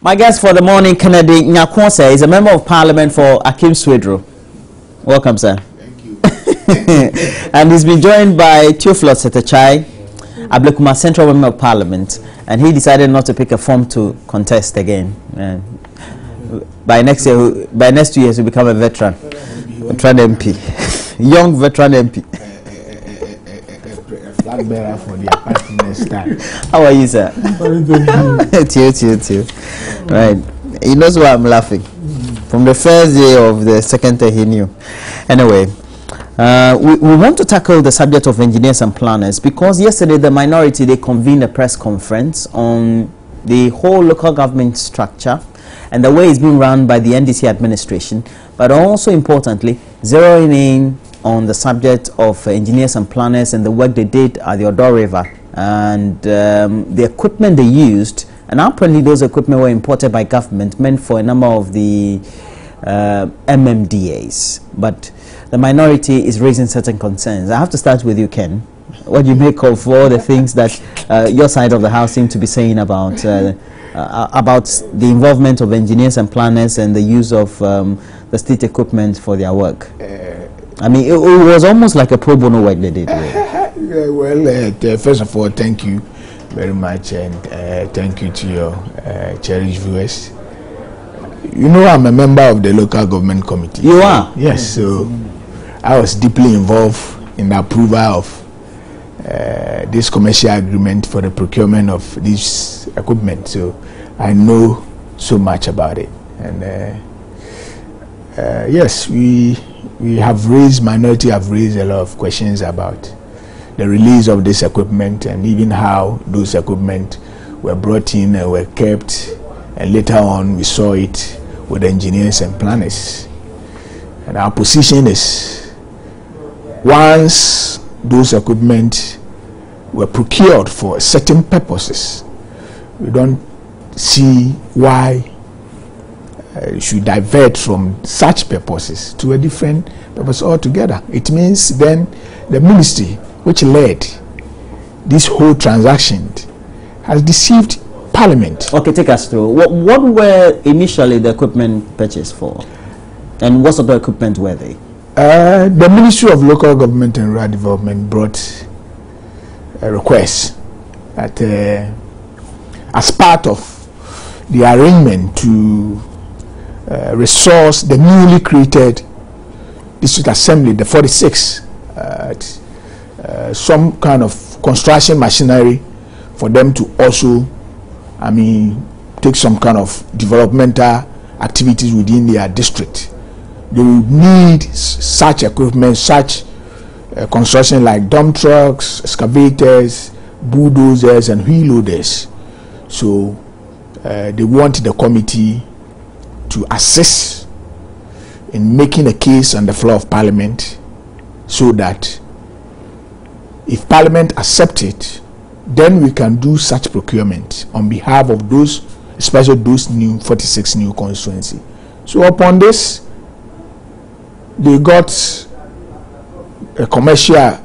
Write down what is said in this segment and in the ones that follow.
My guest for the morning, Kennedy Nyakwose, is a member of parliament for Akim Swedru. Welcome, sir. Thank you. And he's been joined by Theophilus Setechai, Ablekuma Central Member of Parliament, and he decided not to pick a form to contest again. By next 2 years, he'll become a veteran MP, young veteran MP. Flag bearer for the party next time. How are you, sir? Tio. Right. He knows why I'm laughing. From the first day of the second day, he knew. Anyway, we want to tackle the subject of engineers and planners because yesterday the minority, they convened a press conference on the whole local government structure and the way it's being run by the NDC administration, but also importantly, zeroing in on the subject of engineers and planners and the work they did at the Odaw River and the equipment they used. And apparently those equipment were imported by government, meant for a number of the MMDAs. But the minority is raising certain concerns. I have to start with you, Ken. What do you make of all the things that your side of the house seem to be saying about the involvement of engineers and planners and the use of the state equipment for their work? I mean, it was almost like a pro bono work they did. Well, first of all, thank you very much, and thank you to your cherished viewers. You know, I'm a member of the local government committee. You are? Yes, so I was deeply involved in the approval of this commercial agreement for the procurement of this equipment, so I know so much about it. And yes, minority have raised a lot of questions about the release of this equipment and even how those equipment were brought in and were kept, and later on we saw it with engineers and planners. And our position is, once those equipment were procured for certain purposes, we don't see why you should divert from such purposes to a different purpose altogether. It means then the ministry which led this whole transaction has deceived Parliament. Okay, take us through. What were initially the equipment purchased for? And what sort of equipment were they? The Ministry of Local Government and Rural Development brought a request that as part of the arrangement to resource the newly created district assembly, the 46, some kind of construction machinery for them to also, take some kind of developmental activities within their district. They will need such equipment, such construction like dump trucks, excavators, bulldozers, and wheel loaders. So they want the committee to assist in making a case on the floor of Parliament, so that if Parliament accepts it, then we can do such procurement on behalf of those, especially those new 46 new constituency. So upon this, they got a commercial,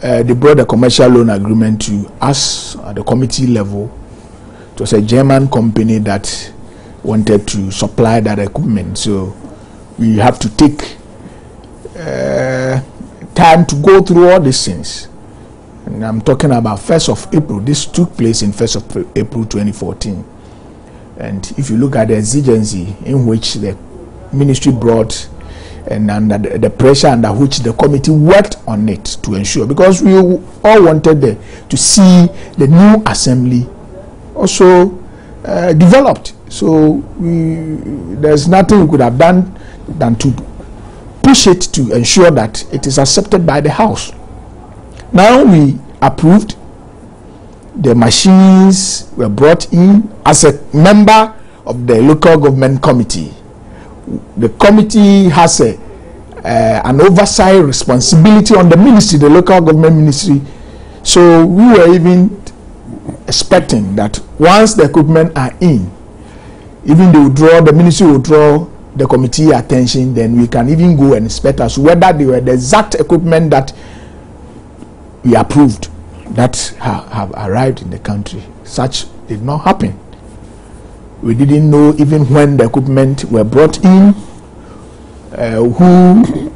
they brought a commercial loan agreement to us at the committee level. It was a German company that wanted to supply that equipment, so we have to take time to go through all these things. And I'm talking about 1st of April. This took place in 1st of April 2014. And if you look at the exigency in which the ministry brought and under the pressure under which the committee worked on it to ensure, because we all wanted to see the new assembly also developed. So there's nothing we could have done than to push it to ensure that it is accepted by the House. Now we approved, the machines were brought in. As a member of the local government committee, the committee has an oversight responsibility on the ministry, the local government ministry. So we were even expecting that once the equipment are in, even the ministry will draw the committee attention, then we can even go and inspect as whether they were the exact equipment that we approved that have arrived in the country. Such did not happen. We didn't know even when the equipment were brought in, who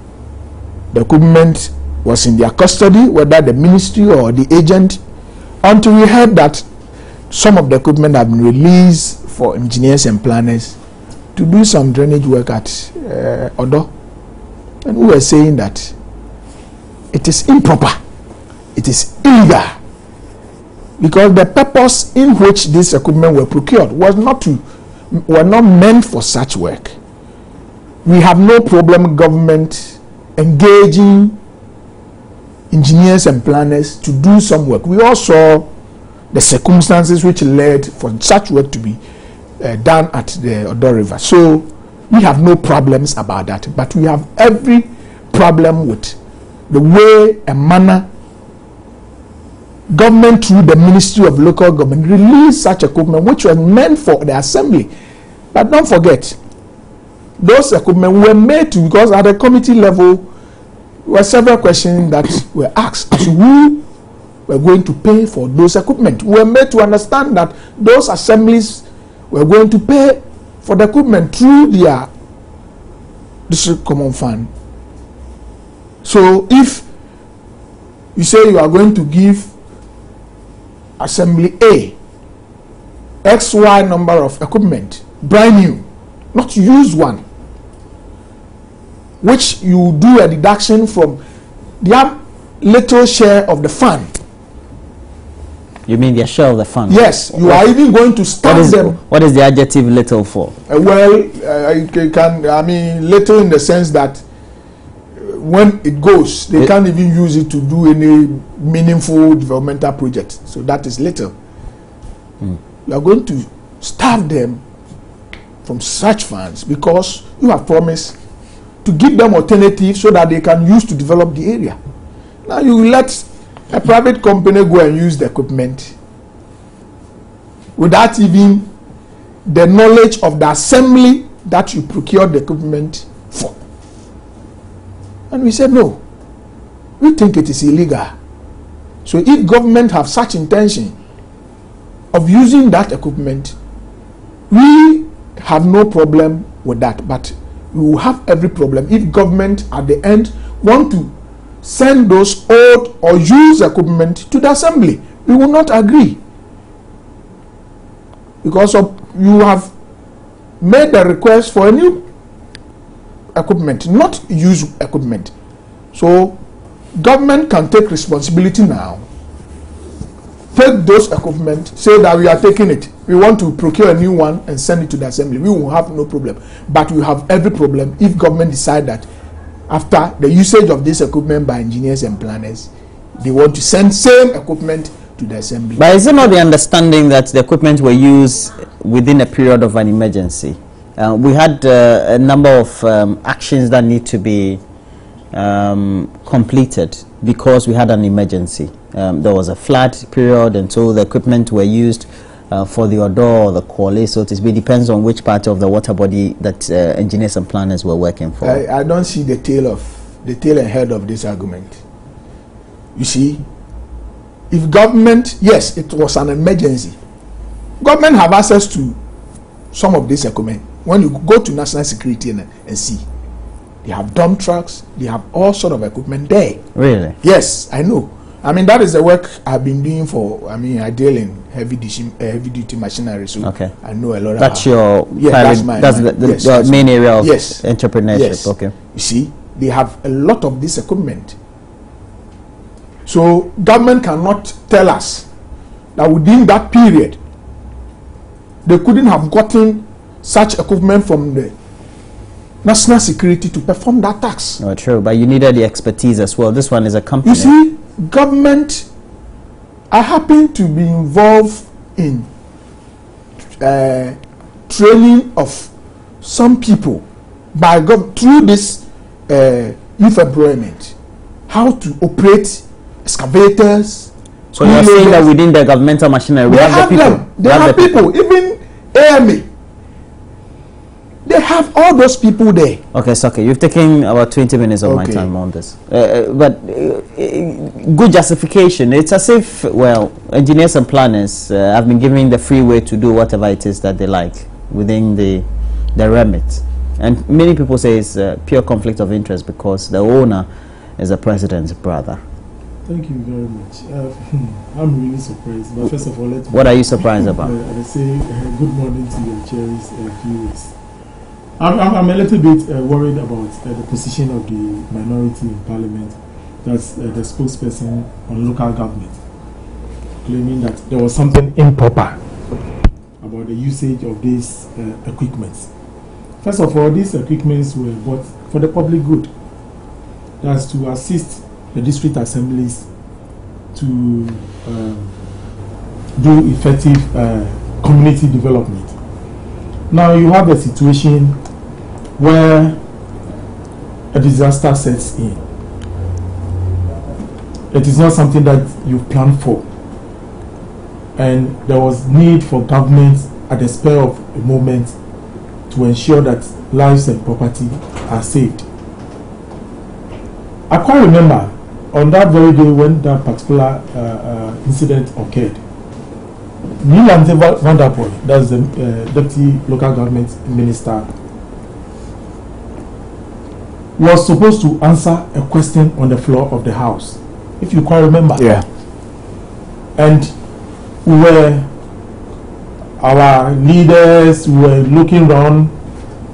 the equipment was in their custody, whether the ministry or the agent, until we heard that some of the equipment have been released for engineers and planners to do some drainage work at Odaw. And we were saying that it is improper, it is illegal, because the purpose in which this equipment were procured were not meant for such work. We have no problem government engaging engineers and planners to do some work. We all saw the circumstances which led for such work to be done at the Odaw River. So we have no problems about that, but we have every problem with the way and manner government through the Ministry of Local Government released such equipment which was meant for the assembly. But don't forget, those equipment were made to, because at the committee level there were several questions that were asked as to who were going to pay for those equipment. We were made to understand that those assemblies were going to pay for the equipment through their district common fund. So if you say you are going to give assembly A XY number of equipment, brand new, not used one, which you do a deduction from their little share of the fund. You mean their share of the fund? Yes, you are even going to start them. What is the adjective little for? I mean little in the sense that when it goes, they can't even use it to do any meaningful developmental project. So that is little. You are going to starve them from such funds because you have promised to give them alternatives so that they can use to develop the area. Now you let a private company go and use the equipment without even the knowledge of the assembly that you procured the equipment for. And we said no, we think it is illegal. So if government have such intention of using that equipment, we have no problem with that, but we will have every problem if government at the end want to send those old or used equipment to the assembly. We will not agree, because you have made the request for a new equipment, not used equipment. So government can take responsibility now, take those equipment, say that we are taking it, we want to procure a new one and send it to the assembly. We will have no problem, but we have every problem if government decide that after the usage of this equipment by engineers and planners, they want to send same equipment to the assembly. But is it not the understanding that the equipment were used within a period of an emergency? We had a number of actions that need to be completed because we had an emergency. There was a flood period, and so the equipment were used for the Odaw or the Kwale, so it depends on which part of the water body that engineers and planners were working for. I don't see the tail and head of this argument. You see, if government, yes, it was an emergency. Government have access to some of this equipment. When you go to national security and see, they have dump trucks, they have all sort of equipment there. Really? Yes, I know. I mean, that is the work I've been doing for, I mean, I deal in heavy duty machinery, so okay. I know a lot that's about your that's the main area of entrepreneurship. Yes. Okay. You see, they have a lot of this equipment. So government cannot tell us that within that period they couldn't have gotten such equipment from the national security to perform that task. Oh, true, but you needed the expertise as well. This one is a company. You see, government, I happen to be involved in training of some people by through this youth employment, how to operate excavators. So you're saying that within the governmental machinery, we have the people. They have people, even AMA. They have all those people there. Okay, so okay, you've taken about 20 minutes of my time on this. But good justification. It's as if, well, engineers and planners have been given the free way to do whatever it is that they like. within the remit. And many people say it's a pure conflict of interest because the owner is the president's brother. Thank you very much. I'm really surprised. But first of all, what are you surprised about? I say good morning to your cherished viewers. I'm a little bit worried about the position of the minority in Parliament. That's the spokesperson on local government, claiming that there was something improper about the usage of these equipments. First of all, these equipments were bought for the public good. That's to assist the district assemblies to do effective community development. Now you have a situation where a disaster sets in. It is not something that you planned for, and there was need for government at the spur of a moment to ensure that lives and property are saved. I quite remember on that very day when that particular incident occurred, Niland Vanderpool, that's the deputy local government minister, was supposed to answer a question on the floor of the house, if you quite remember. Yeah. And our leaders were looking around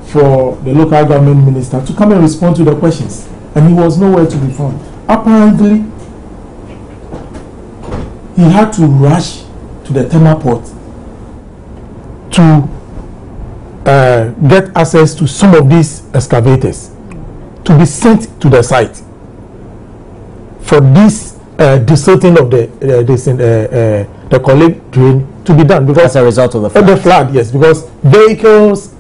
for the local government minister to come and respond to the questions, and he was nowhere to be found. Apparently, he had to rush to the thermal port to get access to some of these excavators to be sent to the site for this desilting of the college drain to be done, because as a result of the flood. Yes, because vehicles,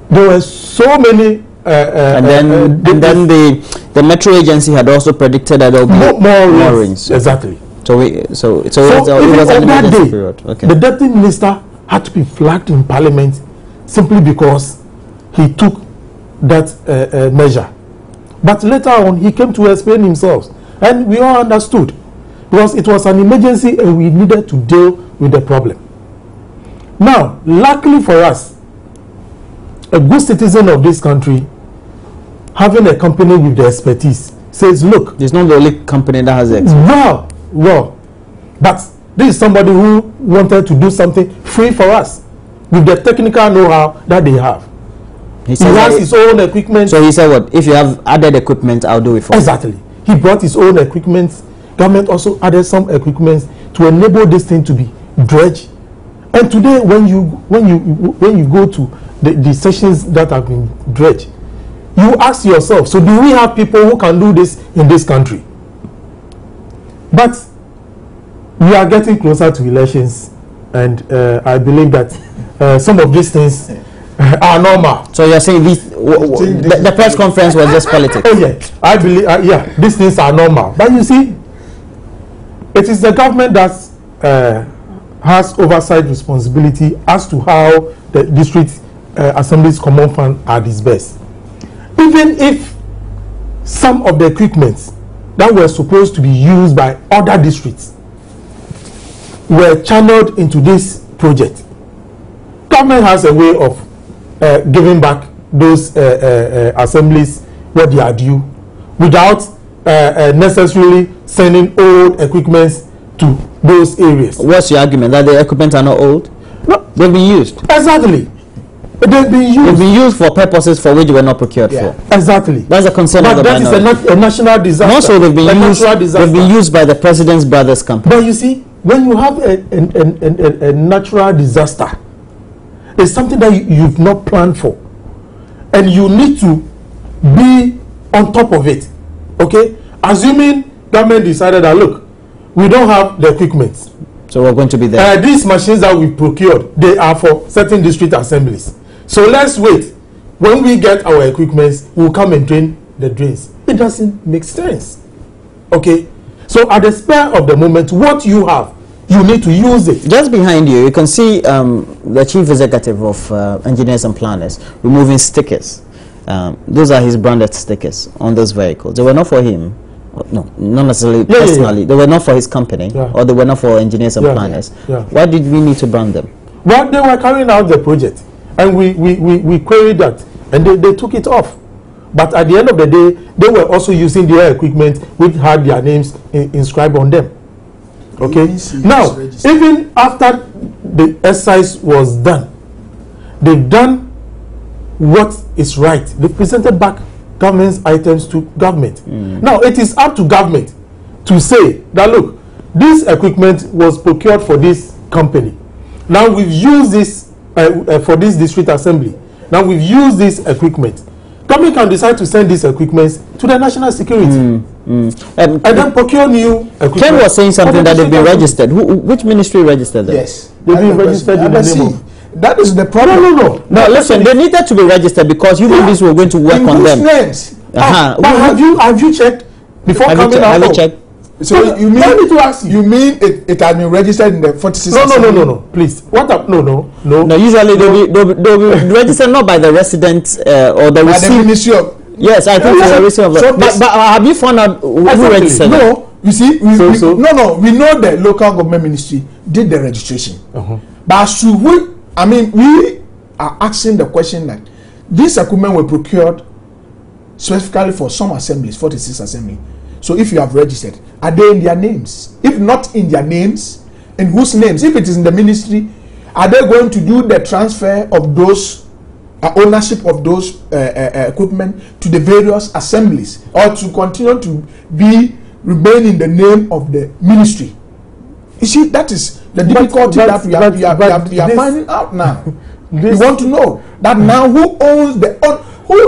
there were so many. And then the metro agency had also predicted that there will be more rains. Exactly. So it was an emergency period. Okay. The deputy minister had to be flagged in Parliament simply because he took that measure. But later on, he came to explain himself, and we all understood, because it was an emergency and we needed to deal with the problem. Now, luckily for us, a good citizen of this country, having a company with the expertise, says, look, it's not the only company that has the expertise. Well, but this is somebody who wanted to do something free for us with the technical know-how that they have. He has his own equipment. So he said, what? If you have added equipment, I'll do it for you. Exactly. He brought his own equipment. Government also added some equipment to enable this thing to be dredged. And today, when you go to the sections that have been dredged, you ask yourself, so do we have people who can do this in this country? But we are getting closer to elections, and I believe that some of these things are normal. So you're saying the press conference was just politics? Oh yeah, I believe, these things are normal. But you see, it is the government that has oversight responsibility as to how the district assemblies common fund are disbursed. Even if some of the equipment that were supposed to be used by other districts were channeled into this project, government has a way of giving back those assemblies what they are due without necessarily sending old equipment to those areas. What's your argument? That the equipment are not old? No. They've been used. Exactly. They've been used for purposes for which they were not procured for. Exactly. That's a concern of the minority. That is a national disaster. Also, they've been used by the president's brother's company. But you see, when you have a natural disaster, it's something that you've not planned for, and you need to be on top of it. Okay? Assuming government decided that, look, we don't have the equipment, so we're going to be there. These machines that we procured, they are for certain district assemblies. So let's wait. When we get our equipment, we'll come and drain the drains. It doesn't make sense. Okay? So at the spur of the moment, what you have, you need to use it. Just behind you, you can see the chief executive of engineers and planners removing stickers. Those are his branded stickers on those vehicles. They were not for him. No, not necessarily personally. They were not for his company, or they were not for engineers and planners. Why did we need to brand them? Well, they were carrying out the project. And we queried that, and they took it off. But at the end of the day, they were also using their equipment which had their names inscribed on them. Okay. Now, even after the exercise was done, they've done what is right. They presented back government's items to government. Now, it is up to government to say that, look, this equipment was procured for this company. Now, we've used this for this district assembly. Now, we've used this equipment. Government can decide to send these equipments to the national security and then procure new equipment. Ken was saying something that they've been registered. Which ministry registered them? Yes. They've been registered in the name of... That is the problem. No, listen, they needed to be registered because human beings were going to work on them. Names? But have you checked before coming out? Have you checked? So you mean it has been registered in the 46? No. Please. What up? No. Usually they'll be registered not by the resident or the ministry of. Yes, I think the resident of. But have you found out who registered? No. You see, we know the local government ministry did the registration. But as to we are asking the question that these equipment were procured specifically for some assemblies, 46 assembly. So if you have registered, are they in their names? If not in their names, in whose names? If it is in the ministry, are they going to do the transfer of those ownership of those equipment to the various assemblies, or to continue to remain in the name of the ministry? You see, that is the difficulty that we are finding out now. We want to know that now who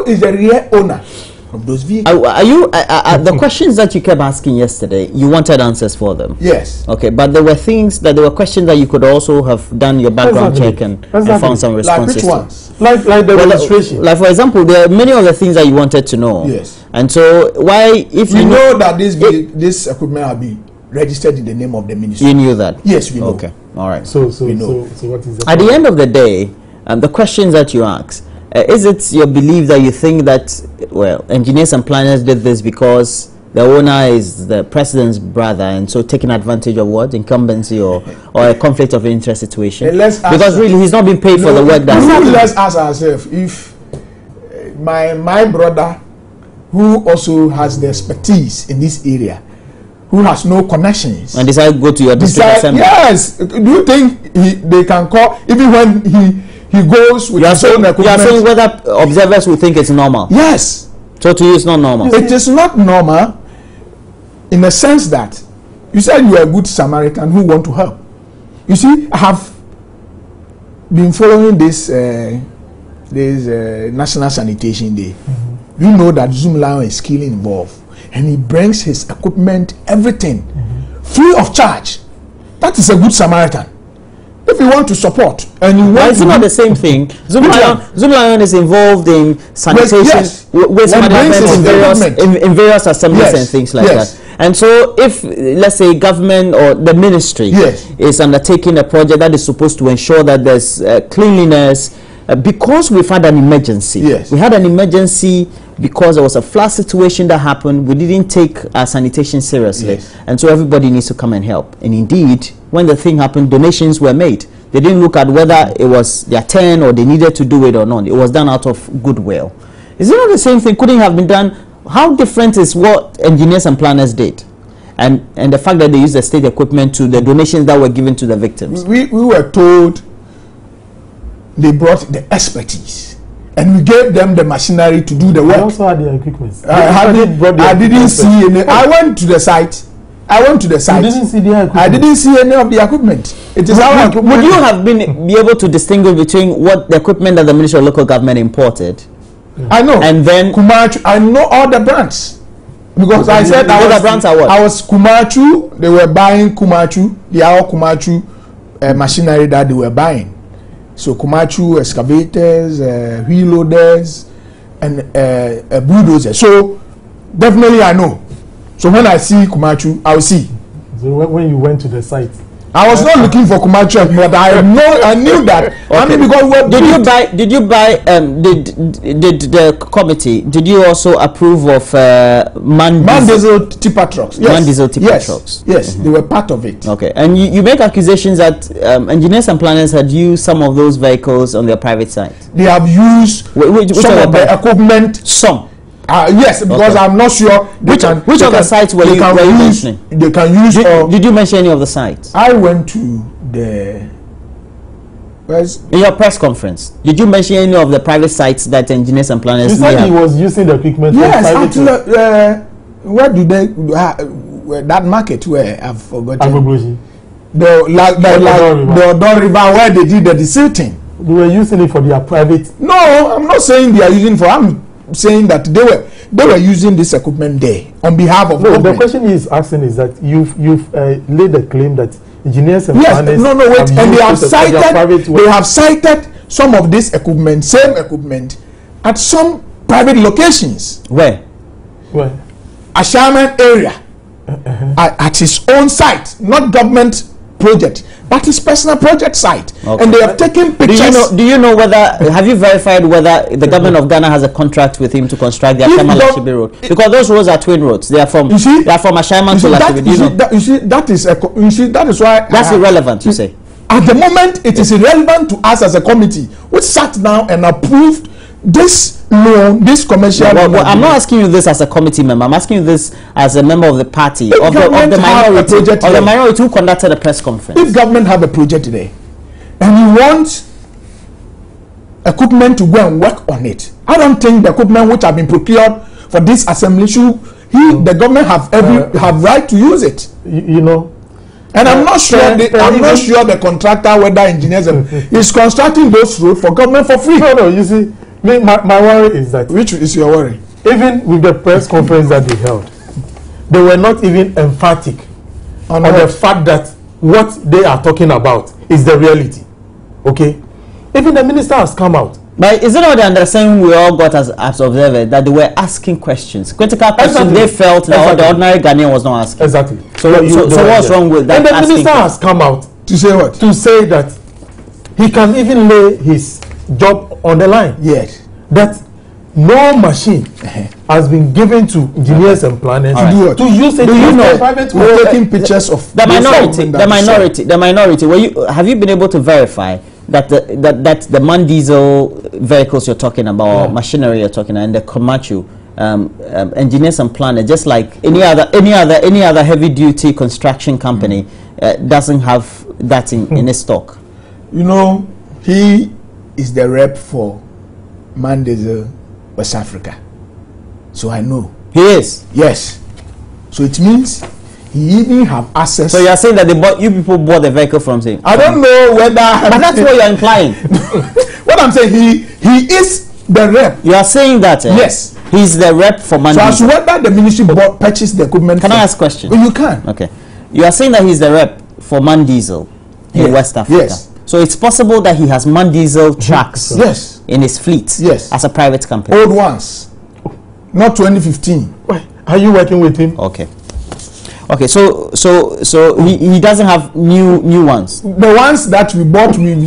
is the real owner of those vehicles. The questions that you kept asking yesterday, you wanted answers for them? Yes. Okay, but there were questions that you could also have done your background check and found some responses. Like which ones? Like the registration. Like, for example, there are many of the things that you wanted to know. Yes. And so if we know that this equipment will be registered in the name of the ministry. You knew that? Yes, we know. Okay. All right. So what is that? At the end of the day, the questions that you ask, is it your belief that you think that, well, engineers and planners did this because the owner is the president's brother, and so taking advantage of what? Incumbency or a conflict of interest situation? Because really, he's not being paid for the work that's happening. Let's ask ourselves if my brother, who also has the expertise in this area, who has no connections, and decide to go to your district assembly. Yes. Do you think they can call, even when he goes with his own equipment? You are saying whether observers will think it's normal? Yes. So to you, it's not normal? It is not normal in the sense that you said you are a good Samaritan who want to help. You see, I have been following this National Sanitation Day. You know that Zoom Lion is killing involved. And he brings his equipment, everything, free of charge. That is a good Samaritan. If you want to support and you want, it's not the same thing. Zoom Lion is involved in sanitation, waste management in various assemblies and things like that. And so, if let's say government or the ministry is undertaking a project that is supposed to ensure that there's cleanliness, because we've had an emergency. We had an emergency because there was a flood situation that happened. We didn't take our sanitation seriously. And so everybody needs to come and help. And indeed, when the thing happened, donations were made. They didn't look at whether it was their turn or they needed to do it or not. It was done out of goodwill. Is it not the same thing? Couldn't have been done? How different is what engineers and planners did? And the fact that they used the state equipment to the donations that were given to the victims? We were told they brought the expertise, and we gave them the machinery to do the work. I also had the equipment. I didn't see any. I went to the site. You didn't see the equipment? I didn't see any of the equipment. It is our equipment. Would you have be able to distinguish between what the equipment that the Ministry of Local Government imported? I know. And then Kumachu, I know all the brands. Because I said I was Kumachu. They were buying Kumachu. The our Kumachu machinery that they were buying. So Kumachu excavators, wheel loaders, and bulldozers. So definitely I know. So when I see Kumachu, I will see. So when you went to the site, I was not looking for commercial, but I knew that. Okay. I mean, because did the committee? Did you also approve of man diesel tipper trucks? Yes. Man diesel tipper trucks. Yes, they were part of it. Okay, and you make accusations that engineers and planners had used some of those vehicles on their private site. They have used which some of the equipment. Some. Yes, because I'm not sure. Which of the sites were you mentioning? They can use. Did you mention any of the sites? I went to the. In your press conference, did you mention any of the private sites that engineers and planners? You said he was using the equipment. Yes, actually, where do they? That market where I've forgotten. The Odaw River where they did the silting. They were using it for their private. No, I'm not saying they are using for. I'm saying that they were using this equipment there on behalf of government. The question he is asking is that you've laid the claim that engineers and planners wait, and they have cited some of this equipment, same equipment, at some private locations. Where? A Sherman area, at his own site, not government project, but his personal project site. Okay. And they have taken pictures. Do you know whether, have you verified whether the government of Ghana has a contract with him to construct the Ashama-Lashibi road? Because those roads are twin roads. They are from Ashaiman to Lashibi. That is why that's irrelevant, you say. At the moment, it is irrelevant to us as a committee, which sat down and approved this loan, this commercial. I'm not asking you this as a committee member. I'm asking you this as a member of the party, of the minority who conducted a press conference. If government have a project today, and you want equipment to go and work on it, I don't think the equipment which have been procured for this assembly should the government have right to use it. You know. And I'm not sure. I'm not sure the contractor, whether engineers, is constructing those roads for government for free. No, you see. My worry is that... Which is your worry? Even with the press conference that they held, they were not even emphatic on the fact that what they are talking about is the reality. Okay? Even the minister has come out. But is it not the understanding we all got as observers that they were asking questions? Critical questions they felt that the ordinary Ghanaian was not asking. Exactly. So what's wrong with that? And the minister has come out to say what? To say that he can even lay his job on the line. Yes. That no machine has been given to engineers and planners to use it. Do you know private taking pictures of the minority? Have you been able to verify that the man diesel vehicles you're talking about, machinery you're talking about, and the Komachu engineers and planners, just like any other heavy duty construction company, doesn't have that in its stock? You know, he is the rep for Man Diesel West Africa, so I know he is. Yes, so it means he even have access. So you are saying that you people bought the vehicle from him? I don't know whether. But that's what you are implying. What I'm saying, he is the rep. You are saying that? Yes, he's the rep for Man Diesel. So as whether the ministry purchased the equipment. Can I ask a question? Well, you can. Okay, you are saying that he's the rep for Man Diesel in West Africa. Yes. So it's possible that he has Man Diesel trucks in his fleet as a private company. Old ones, not 2015. Why? Are you working with him? Okay. So he doesn't have new ones. The ones that we bought, when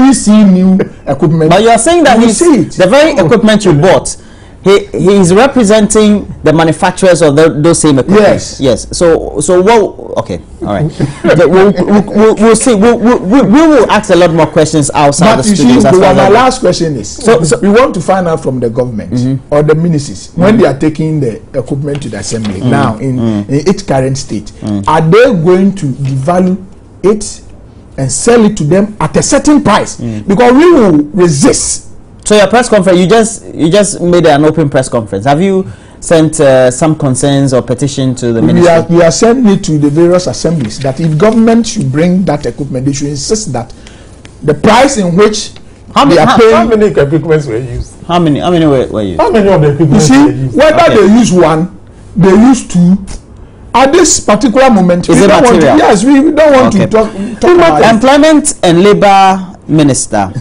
we see new equipment. But you are saying that the very equipment you bought, he is representing the manufacturers of those same equipment. Yes. So what? Okay. All right. we'll see. We will ask a lot more questions outside the studios. My last question is: so we want to find out from the government or the ministries when they are taking the equipment to the assembly now in its current state, are they going to devalue it and sell it to them at a certain price? Because we will resist. So your press conference, you just made an open press conference. Have you sent some concerns or petition to the ministry? We are sending it to the various assemblies that if government should bring that equipment, they should insist that the price in which how many equipments were used? How many were used? How many of the equipment were used? Whether they use one, they use two. At this particular moment, is it material? Yes, we don't want to talk about it. Employment and Labour Minister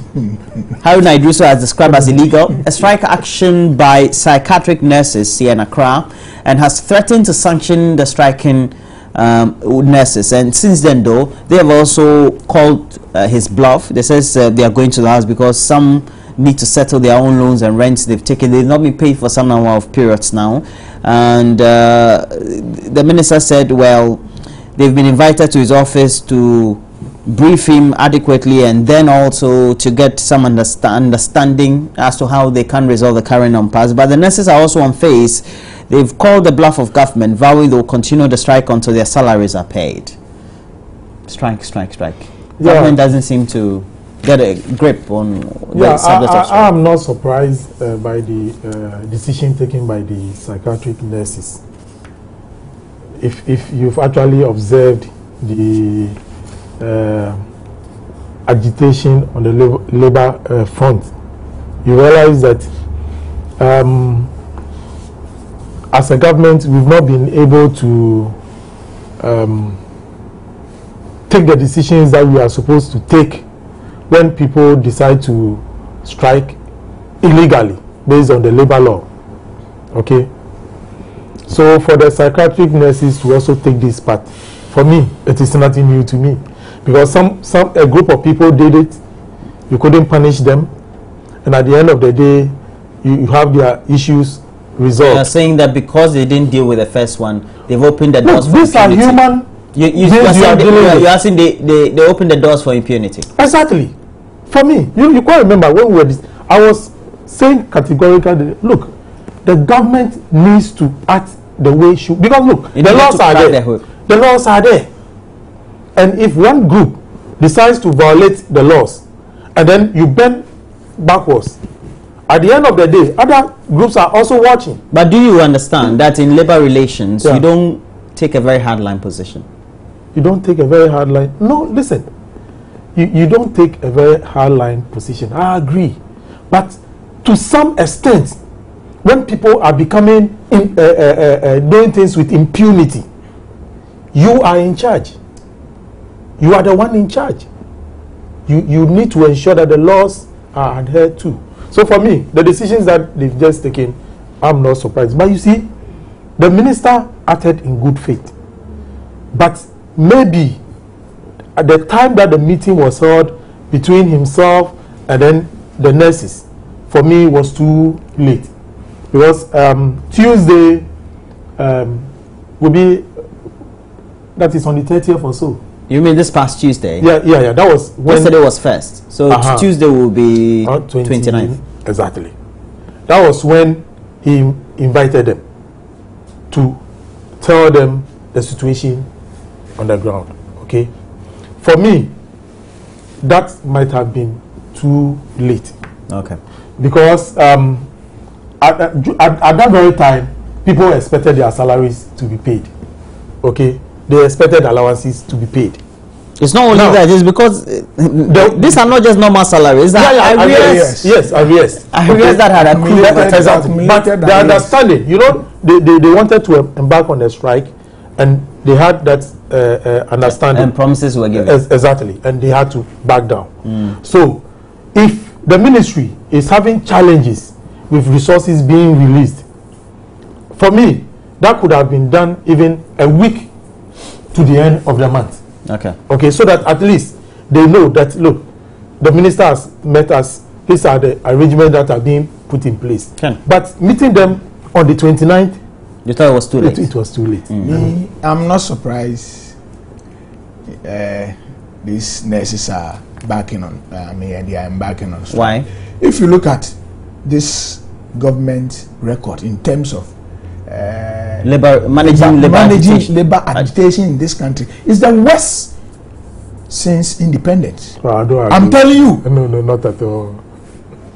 Haruna Idrisu has described as illegal a strike action by psychiatric nurses here in Accra and has threatened to sanction the striking nurses. And since then, though, they have also called his bluff. They says they are going to the house because some need to settle their own loans and rents they've taken. They've not been paid for some number of periods now. And the minister said, well, they've been invited to his office to brief him adequately and then also to get some understanding as to how they can resolve the current impasse. But the nurses are also on face. They've called the bluff of government, vowing they'll continue the strike until their salaries are paid. Strike. Yeah. Government doesn't seem to get a grip on the subject of strike. I am not surprised by the decision taken by the psychiatric nurses. If you've actually observed the agitation on the labor front, you realize that as a government we've not been able to take the decisions that we are supposed to take when people decide to strike illegally based on the labor law. Okay, so for the psychiatric nurses to also take this part, for me it is nothing new to me, because a group of people did it, you couldn't punish them, and at the end of the day you have their issues resolved. You're saying that because they didn't deal with the first one, they've opened the doors for these impunity. are human. You're asking they opened the doors for impunity. Exactly. For me, you can't remember when we were this, I was saying categorically, look, the government needs to act the way it should, because look, the laws are there. The laws are there. And if one group decides to violate the laws and then you bend backwards, at the end of the day, other groups are also watching. But do you understand that in labor relations, you don't take a very hardline position? You don't take a very hardline. No, listen. You don't take a very hardline position. I agree. But to some extent, when people are becoming doing things with impunity, you are in charge. You are the one in charge. You need to ensure that the laws are adhered to. So for me, the decisions that they've just taken, I'm not surprised. But you see, the minister acted in good faith. But maybe at the time that the meeting was held between himself and then the nurses, for me was too late. Because Tuesday will be, that is on the 30th or so. You mean this past Tuesday? Yeah. That was when yesterday was first. So Tuesday will be 29th. Exactly. That was when he invited them to tell them the situation on the ground. Okay. For me, that might have been too late. Okay. Because at that very time, people expected their salaries to be paid. Okay. They expected allowances to be paid. It's not only that, it's because these are not just normal salaries. Arrears. Yes, arrears. Arrears that had accrued. Exactly. But the understanding, they wanted to embark on a strike, and they had that understanding. And promises were given. Exactly. And they had to back down. So, if the ministry is having challenges with resources being released, for me, that could have been done even a week to the end of the month. Okay, so that at least they know that, look, the minister has met us, these are the arrangements that are being put in place. But meeting them on the 29th, you thought it was too late? It was too late. I'm not surprised these nurses are backing on, they are embarking on strike. Why? If you look at this government record in terms of managing labor agitation in this country, is the worst since independence. I'm telling you. No, not at all.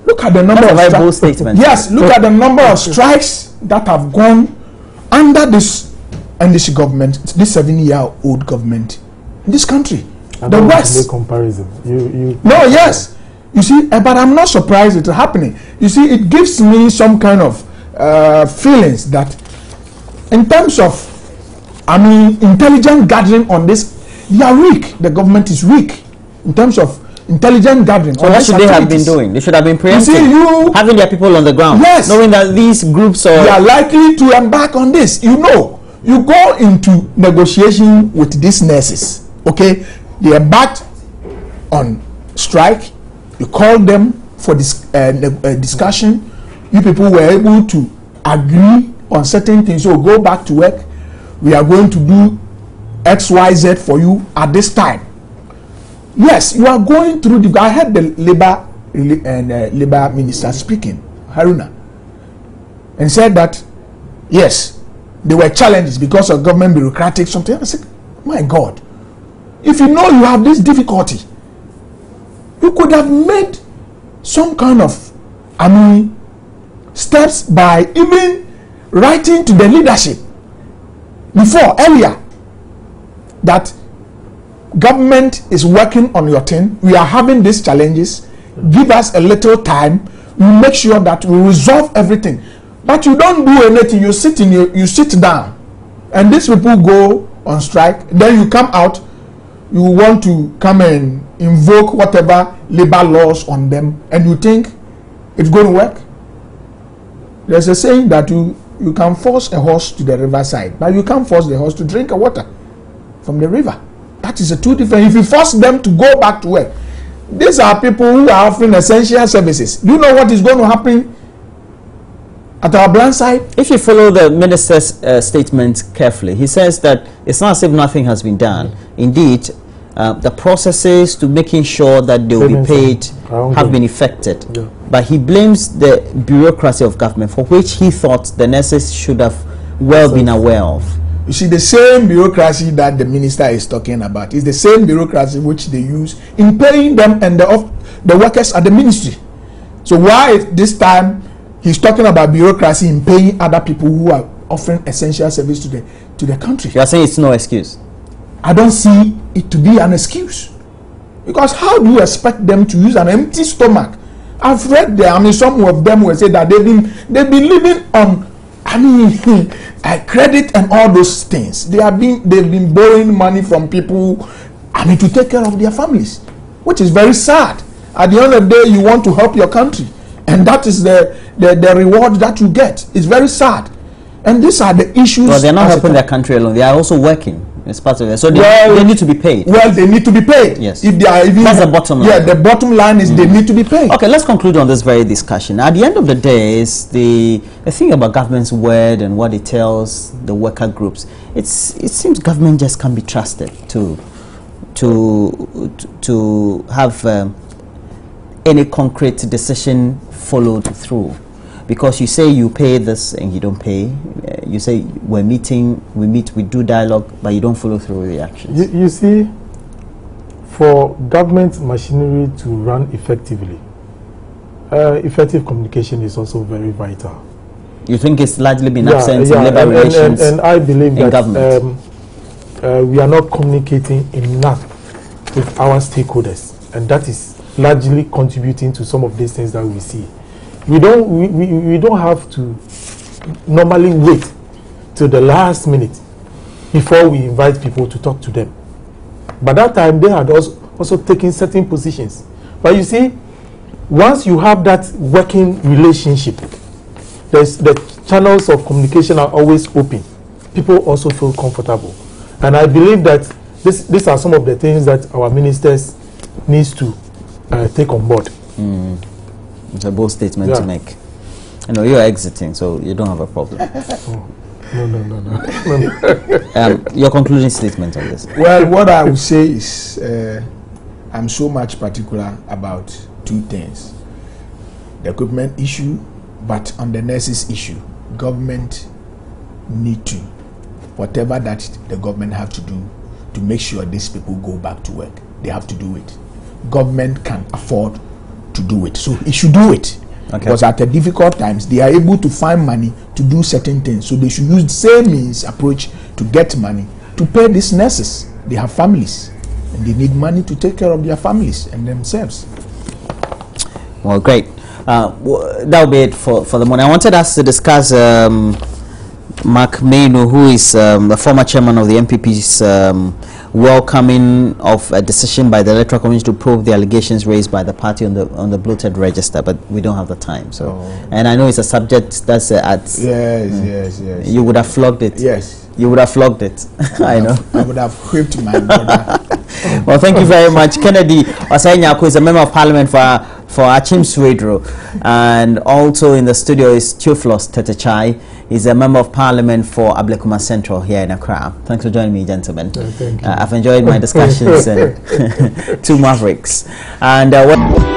Look at the number of strikes. Yes, look at the number of strikes that have gone under this NDC government, this 7-year-old government in this country. The worst. Make comparison. No, yes. You see, but I'm not surprised it's happening. You see, it gives me some kind of feelings that in terms of intelligent gathering on this, they are weak. The government is weak in terms of intelligent gathering. So what should they have been doing? They should have been preempting, having their people on the ground, knowing that these groups they are likely to embark on this. You go into negotiation with these nurses, okay? They embarked on strike. You call them for this discussion. You people were able to agree on certain things. So go back to work. We are going to do XYZ for you at this time. Yes, you are going through the. I heard the labor minister speaking, Haruna, and said that yes, there were challenges because of government bureaucratic something. I said, my God, if you know you have this difficulty, you could have made some kind of, steps by even writing to the leadership earlier, that government is working on your thing. We are having these challenges. Give us a little time. We make sure that we resolve everything. But you don't do anything. You sit down, and these people go on strike. Then you come out. You want to come and invoke whatever labor laws on them, and you think it's going to work. There's a saying that you can force a horse to the riverside, but you can't force the horse to drink water from the river. That is a two different. If you force them to go back to work, these are people who are offering essential services. Do you know what is going to happen at our blind side? If you follow the minister's statement carefully, he says that it's not as if nothing has been done. Indeed, the processes to making sure that they will be paid have been effected. Yeah. But he blames the bureaucracy of government, for which he thought the nurses should have been aware of. You see, the same bureaucracy that the minister is talking about is the same bureaucracy which they use in paying them and the workers at the ministry. So why this time he's talking about bureaucracy in paying other people who are offering essential service to the country? You are saying it's no excuse? I don't see it to be an excuse. Because how do you expect them to use an empty stomach? I've read there, some of them will say that they've been living on credit and all those things. They've been borrowing money from people, to take care of their families, which is very sad. At the end of the day, you want to help your country, and that is the reward that you get. It's very sad, and these are the issues. Well, they're not helping their country alone; they are also working. It's part of it. So they need to be paid. Well, they need to be paid. Yes. If they are even, that's the bottom line. Yeah, the bottom line is they need to be paid. Okay, let's conclude on this very discussion. At the end of the day, is the thing about government's word and what it tells the worker groups. It seems government just can't be trusted to have any concrete decision followed through. Because you say you pay this and you don't pay. You say we meet, we do dialogue, but you don't follow through with the actions. You see, for government machinery to run effectively, effective communication is also very vital. You think it's largely been absent in labor relations? And I believe that we are not communicating enough with our stakeholders, and that is largely contributing to some of these things that we see. We don't have to normally wait till the last minute before we invite people to talk to them. By that time, they had also taken certain positions. But you see, once you have that working relationship, the channels of communication are always open. People also feel comfortable. And I believe that these are some of the things that our ministers needs to take on board. It's a bold statement to make. I know you're exiting, so you don't have a problem. No. Your concluding statement on this? Well, what I would say is I'm so much particular about two things. The equipment issue, but on the nurses issue, government need to, whatever that the government have to do to make sure these people go back to work, they have to do it. Government can afford to do it, so it should do it. Okay. Because at the difficult times, they are able to find money to do certain things. So they should use the same means approach to get money to pay these nurses. They have families, and they need money to take care of their families and themselves. Well, great. That'll be it for the morning. I wanted us to discuss Mark Maino, who is the former chairman of the MPP's welcoming of a decision by the Electoral Commission to probe the allegations raised by the party on the bloated register, but we don't have the time. So, and I know it's a subject that's yes. You would have flogged it. Yes. You would have flogged it. I know. I would have whipped my brother. Well, thank you very much. Kennedy Osanyako is a member of parliament for Achim Swedro, and also in the studio is Theophilus Tetechai. He's a member of parliament for Ablekuma Central here in Accra. Thanks for joining me, gentlemen. Thank you. I've enjoyed my discussions and two mavericks. And what